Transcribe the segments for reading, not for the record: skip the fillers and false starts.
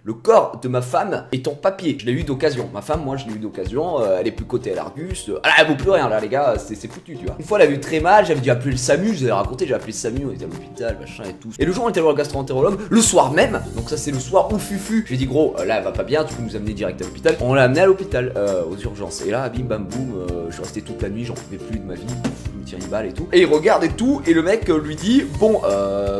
le corps de ma femme est en papier. Je l'ai eu d'occasion. Ma femme, moi, je l'ai eu d'occasion. Elle est plus côté à l'Argus. Elle vaut plus rien là, les gars. C'est foutu, tu vois. Une fois, elle a eu très mal. J'avais dû appeler le SAMU. Je vous avais raconté, j'ai appelé le SAMU. On était à l'hôpital, machin et tout. Et le jour, on était voir le gastro-entérologue. Le soir même. Donc, ça, c'est le soir où Fufu. J'ai dit, gros, là, elle va pas bien. Tu peux nous amener direct à l'hôpital. On l'a amené à l'hôpital, aux urgences. Et là, bim, bam, boum. Je suis resté toute la nuit. J'en pouvais plus de ma vie. Il me tire une balle et tout. Et il regarde et tout. Et le mec lui dit, bon,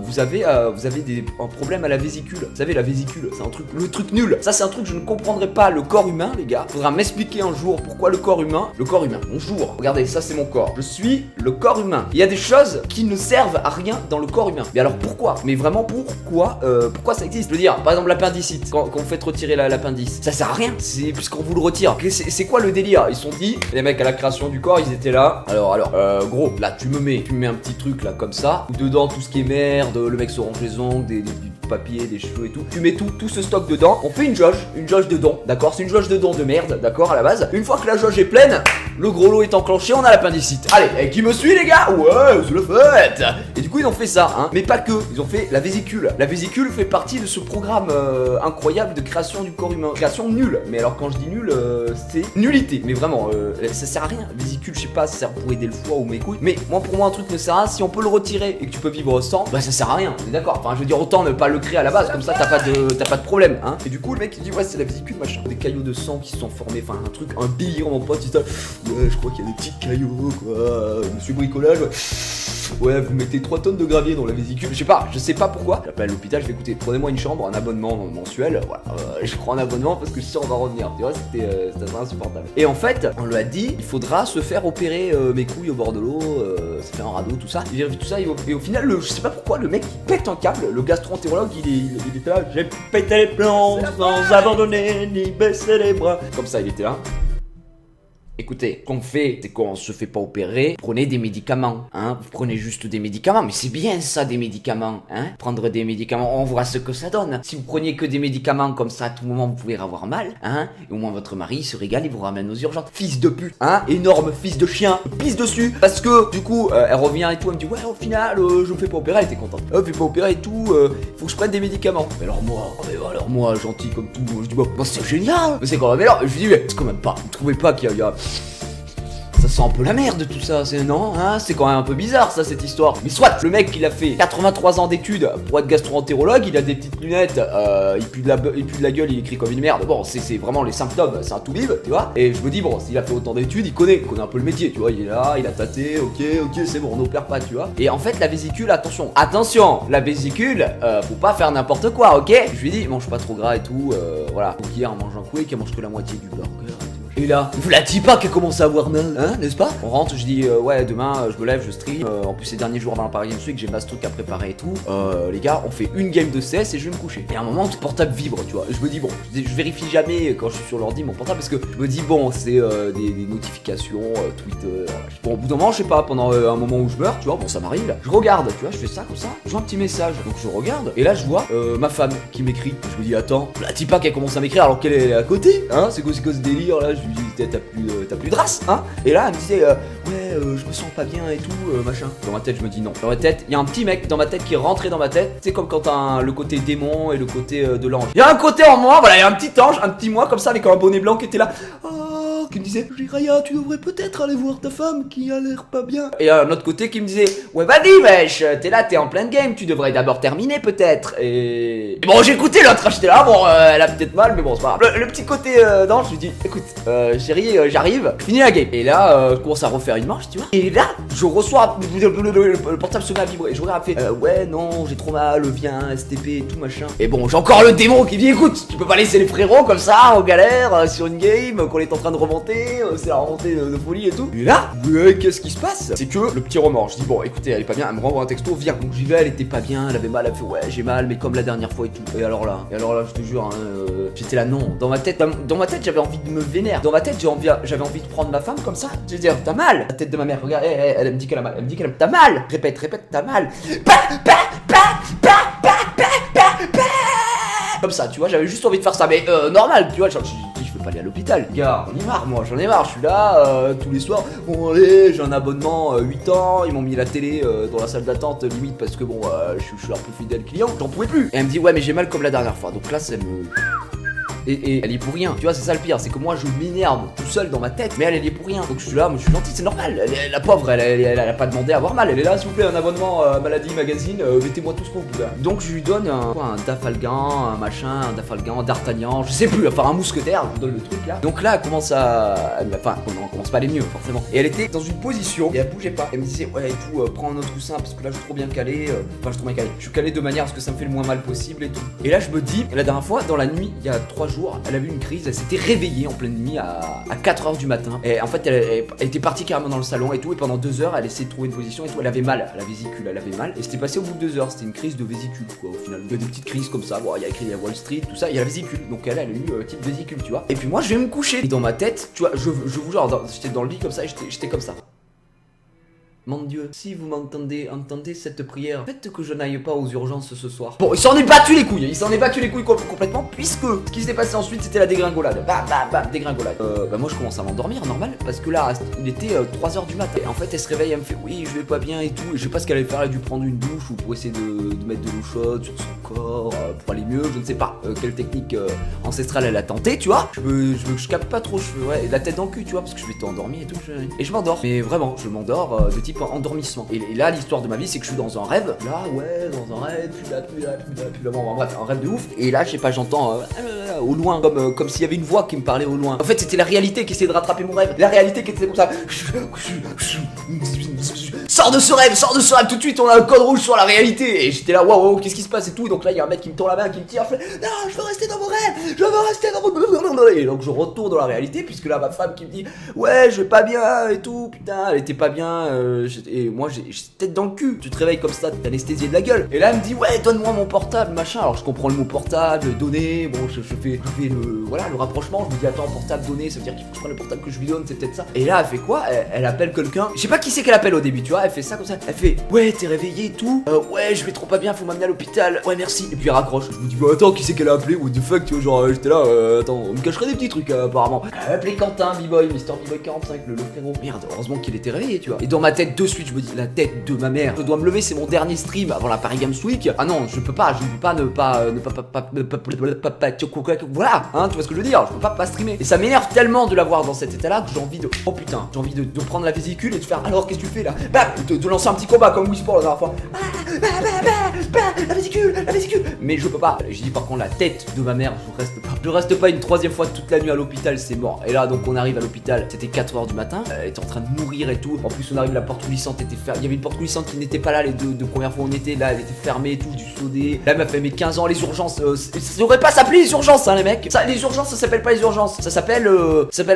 vous avez un problème à la vésicule. Vous savez, la vésicule, c'est un truc, le truc nul. Ça, c'est un truc que je ne comprendrai pas. Le corps humain, les gars. Faudra m'expliquer un jour pourquoi le corps humain. Le corps humain, bonjour. Regardez, ça, c'est mon corps. Je suis le corps humain. Il y a des choses qui ne servent à rien dans le corps humain. Mais alors pourquoi? Mais vraiment pourquoi ça existe? Je veux dire, par exemple, l'appendicite. Quand vous faites retirer l'appendice, ça sert à rien. C'est puisqu'on vous le retire. C'est quoi le délire? Ils se sont dit, les mecs à la création du corps, ils étaient là. Alors, gros, là, tu me mets un petit truc là comme ça. Dedans, tout ce qui est merde, le mec se range les ongles, du papier, des cheveux et tout. Tu mets tout ce stock dedans. On fait une jauge de dents, d'accord? C'est une jauge de dents de merde, d'accord, à la base. Une fois que la jauge est pleine, le gros lot est enclenché, on a l'appendicite. Allez, qui me suit, les gars? Ouais, c'est le fait. Et du coup, ils ont fait ça, hein. Mais pas que, ils ont fait la vésicule. La vésicule fait partie de ce programme incroyable de création du corps humain. Création nulle. Mais alors, quand je dis nul, c'est nullité. Mais vraiment, ça sert à rien. Vésicule, je sais pas, ça sert pour aider le foie ou mes couilles. Mais pour moi, un truc ne sert à rien. Si on peut le retirer et que tu peux vivre sans, bah ça sert à rien. On est d'accord. Enfin, je veux dire, autant ne pas le créer à la base, comme ça t'as pas de problème, hein. Et du coup, le mec il dit, ouais, c'est la vésicule, machin. Des caillots de sang qui se sont formés, enfin, un truc, un billon, mon pote, il dit, ouais, je crois qu'il y a des petits caillots, quoi. Monsieur bricolage, ouais, vous mettez 3 tonnes de gravier dans la vésicule. Je sais pas pourquoi. J'appelle à l'hôpital, je fais écouter, prenez-moi une chambre, un abonnement mensuel. Voilà, je prends un abonnement parce que je sais on va revenir. Tu vois, c'était insupportable. Et en fait, on lui a dit, il faudra se faire opérer mes couilles au bord de l'eau, se faire un radeau, tout ça. Il vérifie tout ça et au final, je sais pas pourquoi, le mec il pète un câble. Le gastro-entérologue, il était là, j'ai pété les plombs sans abandonner ni baisser les bras. Comme ça, il était là. Écoutez, ce qu'on fait, c'est qu'on se fait pas opérer, prenez des médicaments, hein, vous prenez juste des médicaments, mais c'est bien ça des médicaments, hein, prendre des médicaments, on voit ce que ça donne. Si vous preniez que des médicaments comme ça, à tout moment vous pouvez avoir mal, hein, et au moins votre mari se régale, il vous ramène aux urgences. Fils de pute, hein, énorme fils de chien, pisse dessus, parce que du coup, elle revient et tout, elle me dit, ouais, au final, je me fais pas opérer, elle était contente. Je me fais pas opérer et tout, faut que je prenne des médicaments. Mais alors moi, gentil comme tout, je dis, bon, c'est génial, mais c'est quand même, mais alors, je dis, mais c'est quand même pas, vous trouvez pas qu'il y a ça sent un peu la merde tout ça, c'est non, hein, c'est quand même un peu bizarre ça cette histoire. Mais soit, le mec il a fait 83 ans d'études pour être gastro-entérologue, il a des petites lunettes, il pue de la gueule, il écrit comme une merde. Bon, c'est vraiment les symptômes, c'est un tout bib, tu vois. Et je me dis bon, s'il a fait autant d'études, il connaît un peu le métier, tu vois, il est là, il a tâté, ok, c'est bon, on n'opère pas, tu vois. Et en fait la vésicule, attention, la vésicule, faut pas faire n'importe quoi, ok. Je lui dis, mange pas trop gras et tout, voilà. Donc hier, on mange un couille qui mange que la moitié du burger. Et là, vous la dis pas qu'elle commence à avoir mal, hein, n'est-ce pas? On rentre, je dis, ouais, demain, je me lève, je stream. En plus, ces derniers jours avant la Paris Games Week, j'ai pas ce truc à préparer et tout. Les gars, on fait une game de CS et je vais me coucher. Et à un moment, tout portable vibre, tu vois. Je me dis, bon, je vérifie jamais quand je suis sur l'ordi mon portable parce que je me dis, bon, c'est des notifications, Twitter. Bon, au bout d'un moment, je sais pas, pendant un moment où je meurs, tu vois, bon, ça m'arrive là. Je regarde, tu vois, je fais ça comme ça. Je vois un petit message. Donc je regarde et là, je vois ma femme qui m'écrit. Je me dis, attends, la dis pas qu'elle commence à m'écrire alors qu'elle est à côté, hein. C'est quoi ce délire là? Je lui dis, t'as plus de race, hein. Et là, elle me disait, ouais, je me sens pas bien et tout, machin. Dans ma tête, je me dis non. Dans ma tête, il y a un petit mec dans ma tête qui est rentré dans ma tête. C'est comme quand t'as le côté démon et le côté de l'ange. Il y a un côté en moi, voilà, il y a un petit ange, un petit moi comme ça avec un bonnet blanc qui était là. Oh, qui me disait, Jiraya, tu devrais peut-être aller voir ta femme qui a l'air pas bien. Et un autre côté qui me disait, ouais, vas-y, wesh, t'es là, t'es en pleine game, tu devrais d'abord terminer peut-être. Et bon, j'ai écouté l'autre, j'étais là, bon, elle a peut-être mal, mais bon, c'est pas grave. Le petit côté d'ange, je lui dis, écoute, chérie, j'arrive, je finis la game. Et là, je commence à refaire une manche, tu vois. Et là, je reçois le portable se met à vibrer. Et je regarde, fait, ouais, non, j'ai trop mal, viens, STP et tout machin. Et bon, j'ai encore le démon qui dit, écoute, tu peux pas laisser les frérots comme ça, en galère, sur une game, qu'on est en train de remonter, c'est la remontée de folie et tout. Et là, qu'est-ce qui se passe? C'est que le petit remords, je dis, bon, écoutez, elle est pas bien, elle me renvoie un texto, viens. Donc j'y vais, elle était pas bien, elle avait mal, elle fait, ouais, j'ai mal, mais comme la dernière fois et tout. Et alors là, je te jure, hein, j'étais là, non. Dans ma tête, j'avais envie de me vénère. Dans ma tête, j'avais envie de prendre ma femme comme ça. Je veux dire, t'as mal. La tête de ma mère, regarde, elle me dit qu'elle a mal. Elle me dit qu'elle a mal. T'as mal. Répète, t'as mal. Comme ça, tu vois, j'avais juste envie de faire ça. Mais normal, tu vois, je peux pas aller à l'hôpital. Gars, j'en ai marre, moi, j'en ai marre. Je suis là tous les soirs. Bon, allez, j'ai un abonnement 8 ans. Ils m'ont mis la télé dans la salle d'attente, limite, parce que bon, je suis leur plus fidèle client. J'en pouvais plus. Et elle me dit, ouais, mais j'ai mal comme la dernière fois. Donc là, ça me. Et elle y est pour rien. Tu vois, c'est ça le pire, c'est que moi je m'énerve tout seul dans ma tête, mais elle y est pour rien. Donc je suis là, moi je suis gentil, c'est normal. La pauvre, elle a pas demandé à avoir mal. Elle est là, s'il vous plaît, un abonnement maladie magazine, mettez-moi tout ce qu'on vous a. Donc je lui donne un Dafalgan, un machin, un Dafalgan, un D'Artagnan, je sais plus, enfin un mousquetaire, je vous donne le truc là. Donc là, elle commence à. Enfin, on commence pas à aller mieux, forcément. Et elle était dans une position et elle bougeait pas. Elle me disait, ouais, et tout, prends un autre coussin parce que là je suis trop bien calé. Enfin, je suis trop bien calé. Je suis calé de manière à ce que ça me fait le moins mal possible et tout. Et là, je me dis, la dernière fois, dans la nuit, il y a 3 jours, elle a eu une crise, elle s'était réveillée en pleine nuit à 4h du matin. Et en fait, elle était partie carrément dans le salon et tout. Et pendant 2 heures, elle essayait de trouver une position et tout. Elle avait mal à la vésicule, elle avait mal. Et c'était passé au bout de 2 heures. C'était une crise de vésicule, quoi, au final. Il y a des petites crises comme ça. Bon, il y a écrit à Wall Street, tout ça. Il y a la vésicule. Donc elle a eu type vésicule, tu vois. Et puis moi, je vais me coucher. Et dans ma tête, tu vois, je vous jure, j'étais dans le lit comme ça et j'étais comme ça. Mon Dieu, si vous m'entendez, entendez cette prière, faites que je n'aille pas aux urgences ce soir. Bon, il s'en est battu les couilles, complètement, puisque ce qui s'est passé ensuite, c'était la dégringolade. Bam, dégringolade. Moi je commence à m'endormir, normal, parce que là, il était 3h du matin. Et en fait, elle se réveille, elle me fait, oui, je vais pas bien et tout. Et je sais pas ce qu'elle allait faire, elle a dû prendre une douche ou pour essayer de mettre de l'eau chaude sur son corps, pour aller mieux, je ne sais pas quelle technique ancestrale elle a tenté, tu vois. Je capte pas trop, ouais, la tête dans le cul, tu vois, parce que je m'étais endormi et tout. Et je m'endors. Mais vraiment, je m'endors de type endormissement. Et là, l'histoire de ma vie, c'est que je suis dans un rêve. Là, ouais, dans un rêve, plus là. Bon, bref, un rêve de ouf. Et là, je sais pas, j'entends au loin, comme s'il y avait une voix qui me parlait au loin. En fait, c'était la réalité qui essayait de rattraper mon rêve. La réalité qui était comme ça. Sors de ce rêve, tout de suite, on a un code rouge sur la réalité. Et j'étais là, waouh, qu'est-ce qui se passe et tout. Et donc là, il y a un mec qui me tend la main, qui me tire. Je fais, non, je veux rester dans mon rêve, je veux rester dans mon. Et donc, je retourne dans la réalité, puisque là, ma femme qui me dit, ouais, je vais pas bien et tout. Putain, elle était pas bien. Et moi, j'ai tête dans le cul. Tu te réveilles comme ça, t'es anesthésié de la gueule. Et là, elle me dit, ouais, donne-moi mon portable, machin. Alors, je comprends le mot portable, donner. Bon, je fais le rapprochement. Je me dis, attends, portable, donner, ça veut dire qu'il faut que je prenne le portable que je lui donne, c'est peut-être ça. Et là, elle fait quoi? Elle appelle quelqu'un. Je sais pas qui c'est qu'elle appelle au début, tu vois. Elle fait ça comme ça. Elle fait, ouais, t'es réveillé et tout. Ouais, je vais trop pas bien, faut m'amener à l'hôpital. Ouais, merci. Et puis, elle raccroche. Je me dis, bah, attends, qui c'est qu'elle a appelé? What the fuck, tu vois, genre, j'étais là, attends, on me cacherait des petits trucs, apparemment. Elle a appelé Quentin, B-Boy, Mister B-Boy 45, le frérot. Merde, heureusement qu'il était réveillé, tu vois. Et dans ma tête, de suite, je me dis, la tête de ma mère. Je dois me lever, c'est mon dernier stream avant la Paris Games Week. Ah non, je peux pas ne pas voilà, hein, tu vois ce que je veux dire, je peux pas streamer. Et ça m'énerve tellement de l'avoir dans cet état là que j'ai envie de, oh putain, j'ai envie de prendre la vésicule et de faire, alors qu'est-ce que tu fais là, de lancer un petit combat comme Wii Sport la dernière fois, la vésicule, mais je peux pas. J'ai dit par contre la tête de ma mère, je reste pas une 3e fois toute la nuit à l'hôpital, c'est mort. Et là donc on arrive à l'hôpital, c'était 4h du matin, elle était en train de mourir et tout. En plus on arrive, la porte coulissante était fermée, il y avait une porte coulissante qui n'était pas là les deux premières fois où on était là, elle était fermée et tout, du sodé. Là elle m'a fait mes 15 ans, les urgences, ça devrait pas s'appeler les urgences hein les mecs. Ça, les urgences ça s'appelle pas les urgences, ça s'appelle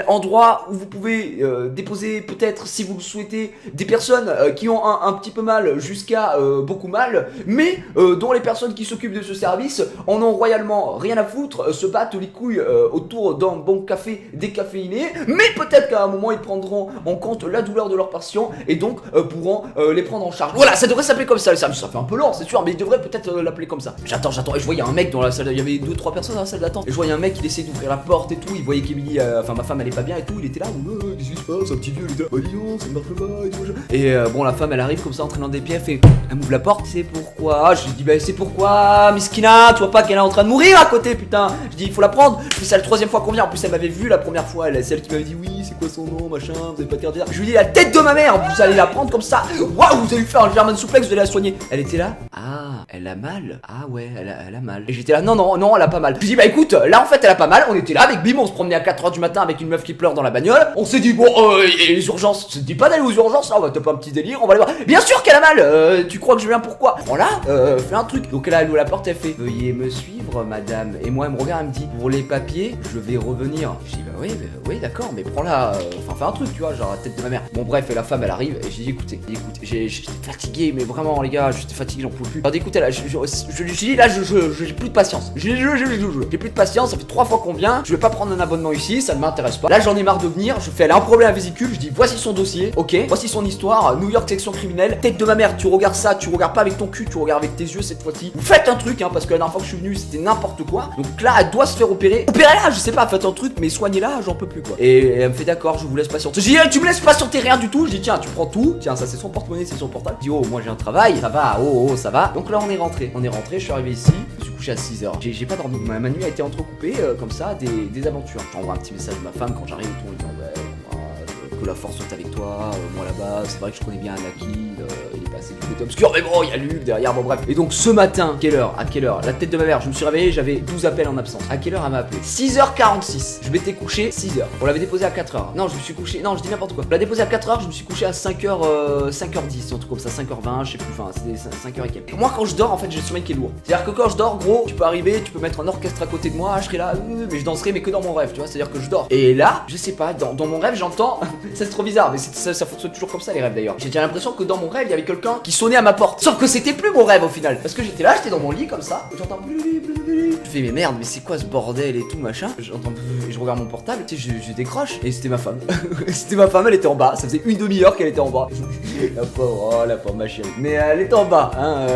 endroit où vous pouvez déposer peut-être si vous le souhaitez des personnes qui ont un petit peu mal jusqu'à beaucoup mal, mais dont les personnes qui s'occupent de ce service en ont royalement rien à foutre, se battent les couilles autour d'un bon café décaféiné, mais peut-être qu'à un moment ils prendront en compte la douleur de leurs patients et donc pourront les prendre en charge. Voilà, ça devrait s'appeler comme ça le service. Ça fait un peu lent, c'est sûr, mais ils devraient peut-être l'appeler comme ça. J'attends, et je voyais un mec dans la salle, il y avait 2-3 personnes dans la salle d'attente, et je voyais un mec qui essayait d'ouvrir la porte et tout, il voyait qu'Emily, enfin ma femme elle est pas bien et tout, il était là, qu'est-ce qui se passe, un petit vieux, il était là, bah dis donc, ça ne marche pas et tout. Et bon, la femme elle arrive comme ça en traînant des pieds, elle m'ouvre la porte, c'est pourquoi? Je lui dis, bah c'est pourquoi, Miskina, tu vois pas qu'elle est en train de mourir à côté, putain. Je dis, il faut la prendre. Je fais ça la 3e fois qu'on vient. En plus, elle m'avait vu la première fois, c'est elle qui m'avait dit, oui, c'est quoi son nom, machin, vous avez pas de carte d'identité. Je lui dis, la tête de ma mère, vous allez la prendre comme ça. Waouh, vous allez lui faire un German suplex, vous allez la soigner. Elle était là, ah, elle a mal. Ah ouais, elle a mal. Et j'étais là, non, elle a pas mal. Je lui dis, bah écoute, là en fait, elle a pas mal. On était là avec Bim, on se promenait à 4h du matin avec une meuf qui pleure dans la bagnole. On s'est dit, bon, et les urgences, je te dis pas d'aller aux urgences, là, on va taper un petit délire, on va aller voir. Bien sûr qu'elle a mal, tu crois que je viens pourquoi? Voilà, fais un truc. Donc là, elle ouvre la porte, elle fait, veuillez me suivre, madame. Et moi, elle me regarde, elle me dit, pour les papiers, je vais revenir. Je dis, bah oui, d'accord, mais prends-la, enfin, fais un truc, tu vois, genre la tête de ma mère. Bon, bref, et la femme, elle arrive, et j'ai dit, écoutez, j'étais fatigué, mais vraiment, les gars, j'étais fatigué, j'en pouvais plus. Alors, écoutez, là, j'ai dit, là, j'ai plus de patience. J'ai plus de patience, ça fait 3 fois qu'on vient, je vais pas prendre un abonnement ici, ça ne m'intéresse pas. Là, j'en ai marre de venir, je fais, elle a un problème à vésicule, je dis, voici son dossier, ok, voici son histoire, New York section criminelle, tête de ma mère, tu regardes ça, tu regardes pas avec ton cul, tu regardes avec tes yeux cette fois-ci. Vous faites un truc, hein, parce que la dernière fois que je suis venu, c'était n'importe quoi. Donc là, elle doit se faire opérer. Opérez-la, je sais pas, faites un truc, mais soignez-la, j'en peux plus quoi. Et elle me fait d'accord, je vous laisse patienter. Je dis, tu me laisses patienter rien du tout. Je dis, tiens, tu prends tout. Tiens, ça c'est son porte-monnaie, c'est son portable. Je dis, oh, moi j'ai un travail. Ça va, oh, ça va. Donc là, on est rentré, je suis arrivé ici. Je me suis couché à 6h. J'ai pas dormi. Ma nuit a été entrecoupée comme ça, des aventures. J'envoie un petit message à ma femme quand j'arrive et tout. En disant, que la force soit avec toi, moi là-bas, c'est vrai que je connais bien Anakin, il est passé du côté obscur, mais bon, il y a Luke derrière, bon bref. Et donc ce matin, à quelle heure, la tête de ma mère, je me suis réveillé, j'avais 12 appels en absence. À quelle heure elle m'a appelé? 6h46, je m'étais couché 6h. On l'avait déposé à 4h. Non, je me suis couché, non, je dis n'importe quoi. On l'a déposé à 4h, je me suis couché à 5h, 5h10, un truc comme ça, 5h20, je sais plus, enfin, c'était 5h et quelques. Moi, quand je dors, en fait, j'ai le sommeil qui est lourd. C'est-à-dire que quand je dors, gros, tu peux arriver, tu peux mettre un orchestre à côté de moi, je serai là, mais je danserai, mais que dans mon rêve, tu vois, c'est-à-dire que je dors. Et là, je sais pas, dans mon rêve, j'entends, c'est trop bizarre, mais ça fonctionne toujours comme ça les rêves d'ailleurs. J'ai déjà l'impression que dans mon rêve il y avait quelqu'un qui sonnait à ma porte. Sauf que c'était plus mon rêve au final. Parce que j'étais là, j'étais dans mon lit comme ça. J'entends. Je fais mais merde, mais c'est quoi ce bordel et tout machin. J'entends et je regarde mon portable. Tu sais, je décroche et c'était ma femme. C'était ma femme, elle était en bas. Ça faisait une demi-heure qu'elle était en bas. La pauvre ma chérie. Mais elle était en bas, hein.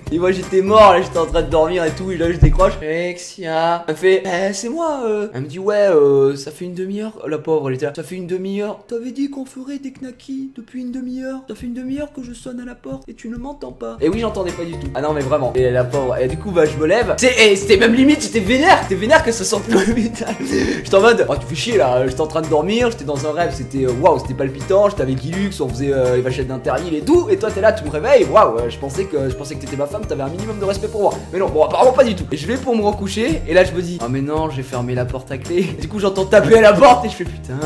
Et moi j'étais mort, là j'étais en train de dormir et tout. Et là je décroche. Alexia. Elle fait, c'est moi. Elle me dit ouais, ça fait une demi-heure. La pauvre, elle était là. Ça fait une demi-heure. T'avais dit qu'on ferait des knackis depuis une demi-heure. Ça fait une demi-heure que je sonne à la porte et tu ne m'entends pas. Et oui, j'entendais pas du tout. Ah non, mais vraiment. Et la pauvre. Et du coup, bah, je me lève. C'était même limite, j'étais vénère. J'étais vénère que ça sorte le l'hôpital. J'étais en mode, oh, tu fais chier là. J'étais en train de dormir. J'étais dans un rêve. C'était waouh, c'était palpitant. J'étais avec Guilux. On faisait les vachettes d'Interville et tout. Et toi, t'es là, tu me réveilles. Waouh, je pensais que t'étais ma femme. T'avais un minimum de respect pour moi. Mais non, bon, apparemment pas du tout. Et je vais pour me recoucher. Et là, je me dis, oh, mais non, j'ai fermé la porte à clé. Et du coup, j'entends taper à la porte. Et je fais putain.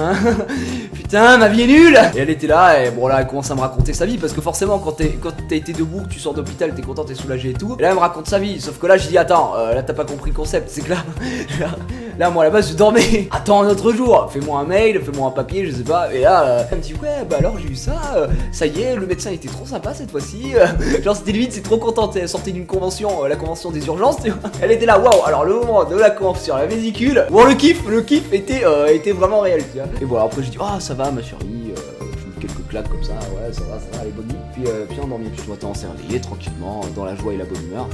Putain, ma vie est nulle. Et elle était là, et bon là elle commence à me raconter sa vie. Parce que forcément quand t'as été debout, que tu sors d'hôpital, t'es content, t'es soulagé et tout. Et là elle me raconte sa vie. Sauf que là je dis attends, là t'as pas compris le concept. C'est que là moi à la base je dormais. Attends un autre jour, fais-moi un mail, fais-moi un papier, je sais pas. Et là elle me dit ouais bah alors j'ai eu ça. Ça y est, le médecin était trop sympa cette fois-ci. Genre c'était limite, c'est trop contente. Elle sortait d'une convention, la convention des urgences. Elle était là, waouh. Alors le moment de la convention, la vésicule. Bon le kiff était vraiment réel, tu vois. Et voilà après je dis ah ça va ma chérie. Quelques claques comme ça, ouais, ça va, elle est bonne nuit. Puis endormi, puis je m'attends à se réveiller tranquillement, dans la joie et la bonne humeur.